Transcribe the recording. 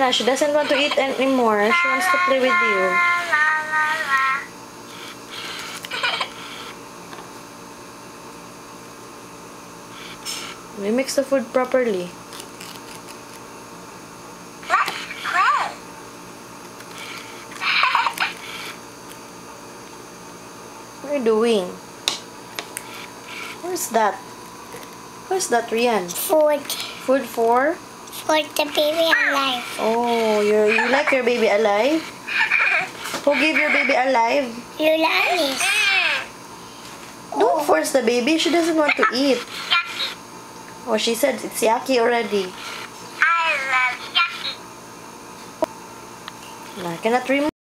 na. She doesn't want to eat anymore. She wants to play with you. We mix the food properly. What are you doing? Where's that? Where's that, Rian? Food. Food for? For the baby alive. Oh, you like your baby alive? Who gave your baby alive? Yulanis. Don't force the baby. She doesn't want to eat. Oh, she said it's yucky already. I love yucky. I cannot remove.